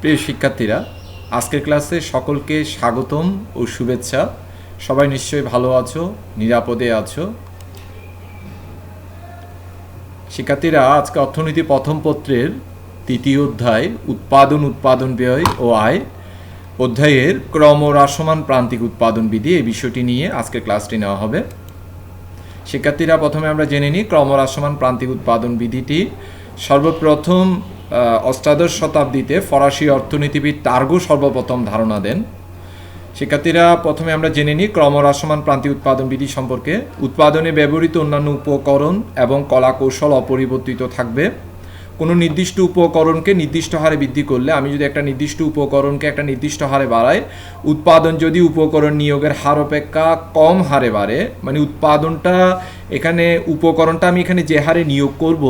প্রিয় শিক্ষার্থীরা, আজকের ক্লাসে সকলকে স্বাগতম ও শুভেচ্ছা। সবাই নিশ্চয়ই ভালো আছো, নিরাপদে আছো। শিক্ষার্থীরা, আজকে অর্থনীতি প্রথম পত্রের তৃতীয় অধ্যায় উৎপাদন ব্যয় ও আয় অধ্যায়ের ক্রমহ্রাসমান প্রান্তিক উৎপাদন বিধি এই বিষয়টি নিয়ে আজকের ক্লাসটি নেওয়া হবে। শিক্ষার্থীরা, প্রথমে আমরা জেনে নিই ক্রমহ্রাসমান প্রান্তিক উৎপাদন বিধিটি সর্বপ্রথম অষ্টাদশ শতাব্দীতে ফরাসি অর্থনীতিবিদ টার্গো সর্বপ্রথম ধারণা দেন। শিক্ষার্থীরা, প্রথমে আমরা জেনে নিই ক্রমহ্রাসমান প্রান্তিক উৎপাদন বিধি সম্পর্কে। উৎপাদনে ব্যবহৃত অন্যান্য উপকরণ এবং কলা কৌশল অপরিবর্তিত থাকবে। কোনো নির্দিষ্ট উপকরণকে নির্দিষ্ট হারে বৃদ্ধি করলে, আমি যদি একটা নির্দিষ্ট উপকরণকে একটা নির্দিষ্ট হারে বাড়াই, উৎপাদন যদি উপকরণ নিয়োগের হার অপেক্ষা কম হারে বাড়ে, মানে উৎপাদনটা এখানে উপকরণটা আমি এখানে যে হারে নিয়োগ করব,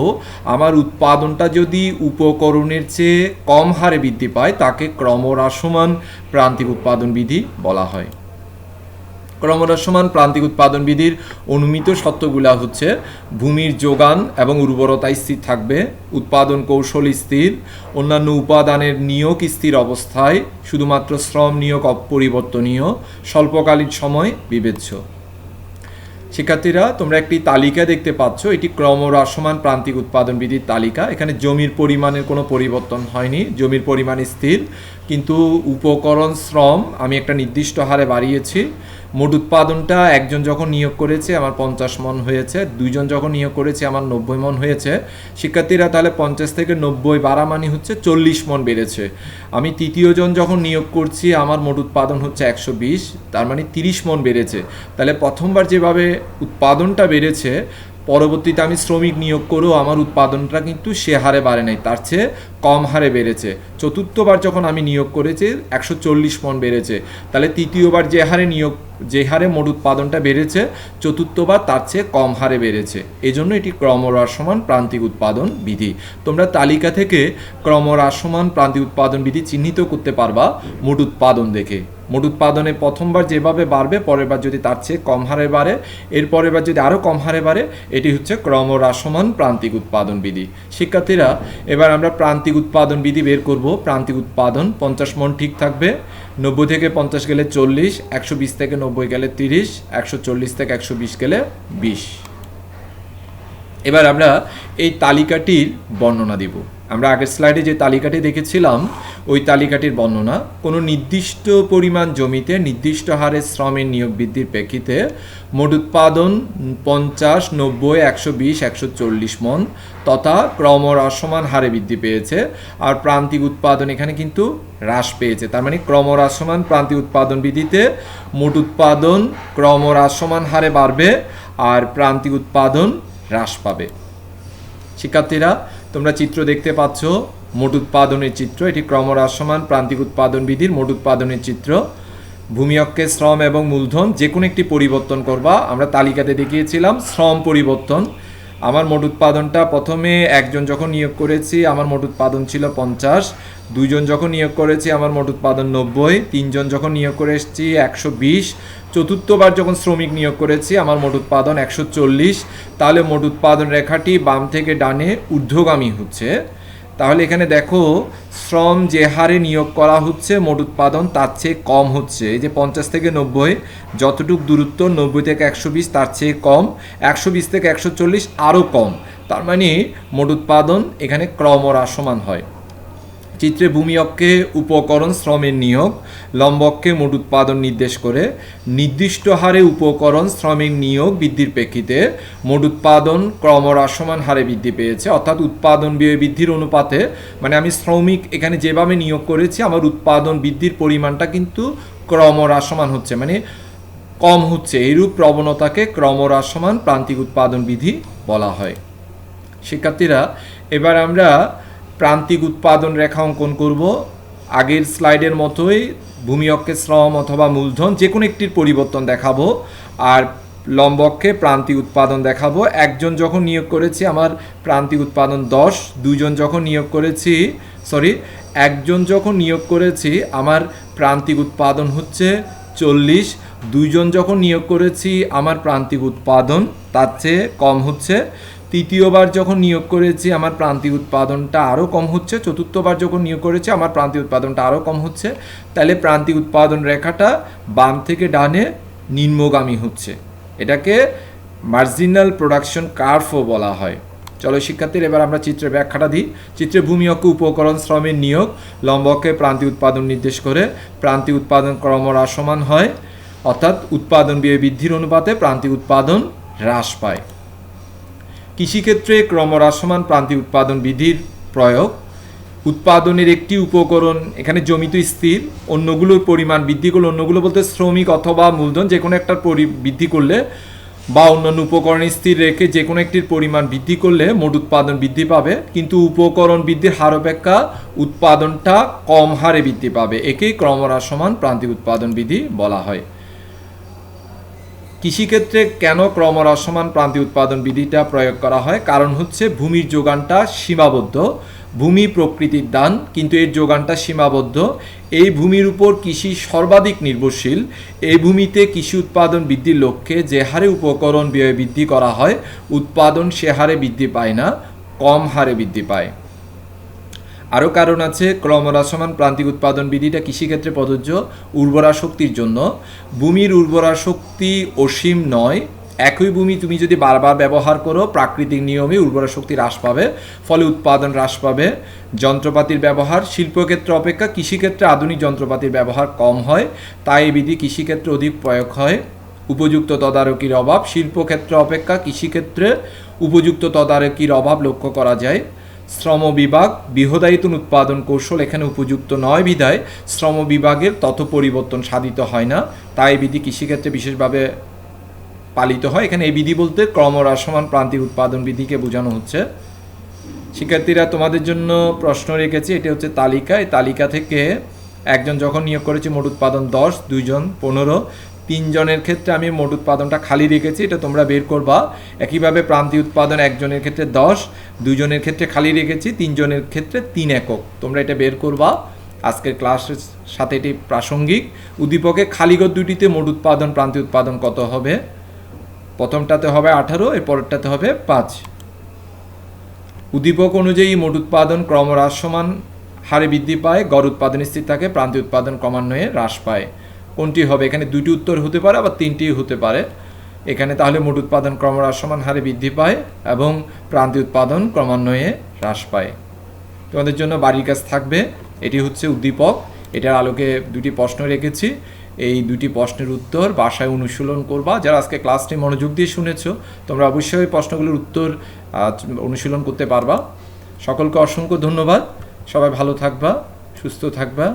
আমার উৎপাদনটা যদি উপকরণের চেয়ে কম হারে বৃদ্ধি পায়, তাকে ক্রমহ্রাসমান প্রান্তিক উৎপাদন বিধি বলা হয়। ক্রমহ্রাসমান প্রান্তিক উৎপাদন বিধির অনুমিত শর্তগুলা হচ্ছে: ভূমির যোগান এবং উর্বরতা স্থির থাকবে, উৎপাদন কৌশল স্থির, অন্যান্য উপাদানের নিয়োগ স্থির অবস্থায়, শুধুমাত্র শ্রম নিয়োগ অপরিবর্তনীয়, স্বল্পকালীন সময় বিবেচ্য। শিক্ষার্থীরা, তোমরা একটি তালিকা দেখতে পাচ্ছ, এটি ক্রমহ্রাসমান প্রান্তিক উৎপাদন বিধির তালিকা। এখানে জমির পরিমাণের কোনো পরিবর্তন হয়নি, জমির পরিমাণ স্থির, কিন্তু উপকরণ শ্রম আমি একটা নির্দিষ্ট হারে বাড়িয়েছি। মোট উৎপাদনটা একজন যখন নিয়োগ করেছে আমার 50 মণ হয়েছে, দুইজন যখন নিয়োগ করেছে আমার 90 মণ হয়েছে। শিক্ষার্থীরা, তাহলে 50 থেকে 90 বাড়া মানে হচ্ছে 40 মণ বেড়েছে। আমি তৃতীয় জন যখন নিয়োগ করছি আমার মোট উৎপাদন হচ্ছে 120, তার মানে 30 মণ বেড়েছে। তাহলে প্রথমবার যেভাবে উৎপাদনটা বেড়েছে, পরবর্তীতে আমি শ্রমিক নিয়োগ করেও আমার উৎপাদনটা কিন্তু সে হারে বাড়ে নাই, তার চেয়ে কম হারে বেড়েছে। চতুর্থবার যখন আমি নিয়োগ করেছি 140 মণ বেড়েছে। তাহলে তৃতীয়বার যে হারে মোট উৎপাদনটা বেড়েছে, চতুর্থবার তার চেয়ে কম হারে বেড়েছে। এই জন্য এটি ক্রমহ্রাসমান প্রান্তিক উৎপাদন বিধি। তোমরা তালিকা থেকে ক্রমহ্রাসমান প্রান্তিক উৎপাদন বিধি চিহ্নিত করতে পারবা মোট উৎপাদন দেখে। মোট উৎপাদনে প্রথমবার যেভাবে বাড়বে, পরের বার যদি তার চেয়ে কম হারে বাড়ে, এর পরের বার যদি আরও কম হারে বাড়ে, এটি হচ্ছে ক্রমহ্রাসমান প্রান্তিক উৎপাদন বিধি। শিক্ষার্থীরা, এবার আমরা প্রান্তিক উৎপাদন বিধি বের করব। প্রান্তিক উৎপাদন 50 মণ ঠিক থাকবে, 90 থেকে 50 গেলে 40, 120 থেকে 90 গেলে 30, 140 থেকে 120 গেলে 20। এবার আমরা এই তালিকাটির বর্ণনা দিব। আমরা আগের স্লাইডে যে তালিকাটি দেখেছিলাম, ওই তালিকাটির বর্ণনা: কোনো নির্দিষ্ট পরিমাণ জমিতে নির্দিষ্ট হারে শ্রমের নিয়োগ বৃদ্ধির প্রেক্ষিতে মোট উৎপাদন 50, 90, 120, 140 মণ তথা ক্রমহ্রাসমান হারে বৃদ্ধি পেয়েছে। আর প্রান্তিক উৎপাদন এখানে কিন্তু হ্রাস পেয়েছে। তার মানে ক্রমহ্রাসমান প্রান্তিক উৎপাদন বিধিতে মোট উৎপাদন ক্রমহ্রাসমান হারে বাড়বে আর প্রান্তিক উৎপাদন হ্রাস পাবে। শিক্ষার্থীরা, তোমরা চিত্র দেখতে পাচ্ছ, মোট উৎপাদনের চিত্র। এটি ক্রমহ্রাসমান প্রান্তিক উৎপাদন বিধির মোট উৎপাদনের চিত্র। ভূমি অক্ষে শ্রম এবং মূলধন যে কোনো একটি পরিবর্তন করবা। আমরা তালিকাতে দেখিয়েছিলাম শ্রম পরিবর্তন। আমার মোট উৎপাদনটা প্রথমে একজন যখন নিয়োগ করেছি আমার মোট উৎপাদন ছিল 50, দুইজন যখন নিয়োগ করেছি আমার মোট উৎপাদন 90, তিনজন যখন নিয়োগ করে এসেছি 120, চতুর্থবার যখন শ্রমিক নিয়োগ করেছি আমার মোট উৎপাদন 140। তাহলে মোট উৎপাদন রেখাটি বাম থেকে ডানে ঊর্ধ্বগামী হচ্ছে। তাহলে এখানে দেখো, শ্রম যে হারে নিয়োগ করা হচ্ছে মোট উৎপাদন তার চেয়ে কম হচ্ছে। এই যে 50 থেকে 90 যতটুকু দূরত্ব, 90 থেকে 120 তার চেয়ে কম, 120 থেকে 140 আরও কম। তার মানে মোট উৎপাদন এখানে ক্রমহ্রাসমান হয়। চিত্রে ভূমি অক্ষে উপকরণ শ্রমের নিয়োগ, লম্ব অক্ষে মোট উৎপাদন নির্দেশ করে নির্দিষ্ট হারে উপকরণ শ্রমের নিয়োগ বৃদ্ধির প্রেক্ষিতে মোট উৎপাদন ক্রমহ্রাসমান হারে বৃদ্ধি পেয়েছে। অর্থাৎ উৎপাদন ব্যয় বৃদ্ধির অনুপাতে, মানে আমি শ্রমিক এখানে যেভাবে নিয়োগ করেছি আমার উৎপাদন বৃদ্ধির পরিমাণটা কিন্তু ক্রমহ্রাসমান হচ্ছে, মানে কম হচ্ছে। এইরূপ প্রবণতাকে ক্রমহ্রাসমান প্রান্তিক উৎপাদন বিধি বলা হয়। শিক্ষার্থীরা, এবার আমরা প্রান্তিক উৎপাদন রেখা অঙ্কন করব। আগের স্লাইডের মতোই ভূমি অক্ষে শ্রম অথবা মূলধন যে কোনো একটির পরিবর্তন দেখাবো, আর লম্ব অক্ষে প্রান্তিক উৎপাদন দেখাবো। একজন যখন নিয়োগ করেছি আমার প্রান্তিক উৎপাদন 10, একজন যখন নিয়োগ করেছি আমার প্রান্তিক উৎপাদন হচ্ছে 40, দুইজন যখন নিয়োগ করেছি আমার প্রান্তিক উৎপাদন তার চেয়ে কম হচ্ছে। তৃতীয়বার যখন নিয়োগ করেছি আমার প্রান্তিক উৎপাদনটা আরও কম হচ্ছে, চতুর্থবার যখন নিয়োগ করেছি আমার প্রান্তিক উৎপাদনটা আরও কম হচ্ছে, তাহলে প্রান্তিক উৎপাদন রেখাটা বাম থেকে ডানে নিম্নগামী হচ্ছে। এটাকে মার্জিনাল প্রোডাকশন কার্ভও বলা হয়। চলো শিক্ষার্থীর এবার আমরা চিত্রের ব্যাখ্যাটা দিই। চিত্রে ভূমি অক্ষ, উপকরণ, শ্রমের নিয়োগ, লম্ব অক্ষে প্রান্তিক উৎপাদন নির্দেশ করে প্রান্তিক উৎপাদন ক্রমহ্রাসমান হয়, অর্থাৎ উৎপাদন ব্যয় বৃদ্ধির অনুপাতে প্রান্তিক উৎপাদন হ্রাস পায়। কৃষিক্ষেত্রে ক্রমহ্রাসমান প্রান্তিক উৎপাদন বিধির প্রয়োগ। উৎপাদনের একটি উপকরণ, এখানে জমি তো স্থির, অন্যগুলোর পরিমাণ বৃদ্ধি করলে, অন্যগুলো বলতে শ্রমিক অথবা মূলধন যে কোনো একটার বৃদ্ধি করলে বা অন্যান্য উপকরণ স্থির রেখে যে কোনো একটির পরিমাণ বৃদ্ধি করলে মোট উৎপাদন বৃদ্ধি পাবে, কিন্তু উপকরণ বৃদ্ধির হার অপেক্ষা উৎপাদনটা কম হারে বৃদ্ধি পাবে। একেই ক্রমহ্রাসমান প্রান্তিক উৎপাদন বিধি বলা হয়। কৃষিক্ষেত্রে কেন ক্রমহ্রাসমান প্রান্তিক উৎপাদন বিধিটা প্রয়োগ করা হয়? কারণ হচ্ছে ভূমির যোগানটা সীমাবদ্ধ। ভূমি প্রকৃতির দান, কিন্তু এর যোগানটা সীমাবদ্ধ। এই ভূমির উপর কৃষি সর্বাধিক নির্ভরশীল। এই ভূমিতে কৃষি উৎপাদন বৃদ্ধির লক্ষ্যে যে হারে উপকরণ ব্যয় বৃদ্ধি করা হয়, উৎপাদন সে হারে বৃদ্ধি পায় না, কম হারে বৃদ্ধি পায়। আরও কারণ আছে। ক্রমহ্রাসমান প্রান্তিক উৎপাদন বিধিটা কৃষিক্ষেত্রে প্রযোজ্য উর্বরা শক্তির জন্য। ভূমির উর্বরা শক্তি অসীম নয়। একই ভূমি তুমি যদি বারবার ব্যবহার করো, প্রাকৃতিক নিয়মে উর্বরা শক্তি হ্রাস পাবে, ফলে উৎপাদন হ্রাস পাবে। যন্ত্রপাতির ব্যবহার শিল্পক্ষেত্রে অপেক্ষা কৃষিক্ষেত্রে আধুনিক যন্ত্রপাতির ব্যবহার কম হয়, তাই এই বিধি কৃষিক্ষেত্রে অধিক প্রয়োগ হয়। উপযুক্ত তদারকির অভাব শিল্পক্ষেত্রে অপেক্ষা কৃষিক্ষেত্রে উপযুক্ত তদারকির অভাব লক্ষ্য করা যায়। শ্রম বিভাগ বৃহদায়তন উৎপাদন কৌশল এখানে উপযুক্ত নয় বিধায় শ্রম বিভাগের তত পরিবর্তন সাধিত হয় না, তাই বিধি কৃষিক্ষেত্রে বিশেষভাবে পালিত হয়। এখানে এই বিধি বলতে ক্রমহ্রাসমান প্রান্তিক উৎপাদন বিধিকে বোঝানো হচ্ছে। শিক্ষার্থীরা তোমাদের জন্য প্রশ্ন রেখেছি, এটি হচ্ছে তালিকা। এই তালিকা থেকে একজন যখন নিয়োগ করেছি মোট উৎপাদন 10, 2 জন 15, 3 জনের ক্ষেত্রে আমি মোট উৎপাদনটা খালি রেখেছি, এটা তোমরা বের করবা। একইভাবে প্রান্তিক উৎপাদন 1 জনের ক্ষেত্রে 10, 2 জনের ক্ষেত্রে খালি রেখেছি, 3 জনের ক্ষেত্রে 3 একক। তোমরা এটা বের করবা। আজকের ক্লাসের সাথে এটি প্রাসঙ্গিক। উদ্দীপকে খালিঘর দুটিতে মোট উৎপাদন প্রান্তিক উৎপাদন কত হবে? প্রথমটাতে হবে 18, এর পরেরটাতে হবে 5। উদ্দীপক অনুযায়ী মোট উৎপাদন ক্রমহ্রাসমান হারে বৃদ্ধি পায়, গড় উৎপাদন স্থির থাকে, প্রান্তিক উৎপাদন ক্রমান্বয়ে হ্রাস পায়। কোনটি হবে? এখানে দুটি উত্তর হতে পারে, আবার 3টিও হতে পারে। এখানে তাহলে মোট উৎপাদন ক্রমহ্রাসমান হারে বৃদ্ধি পায় এবং প্রান্তিক উৎপাদন ক্রমান্বয়ে হ্রাস পায়। তোমাদের জন্য বাড়ির কাজ থাকবে, এটি হচ্ছে উদ্দীপক। এটার আলোকে দুটি প্রশ্ন রেখেছি, এই দুটি প্রশ্নের উত্তর বাসায় অনুশীলন করবা। যারা আজকে ক্লাসটি মনোযোগ দিয়ে শুনেছো, তোমরা অবশ্যই প্রশ্নগুলোর উত্তর অনুশীলন করতে পারবা। সকলকে অসংখ্য ধন্যবাদ। সবাই ভালো থাকবা, সুস্থ থাকবা।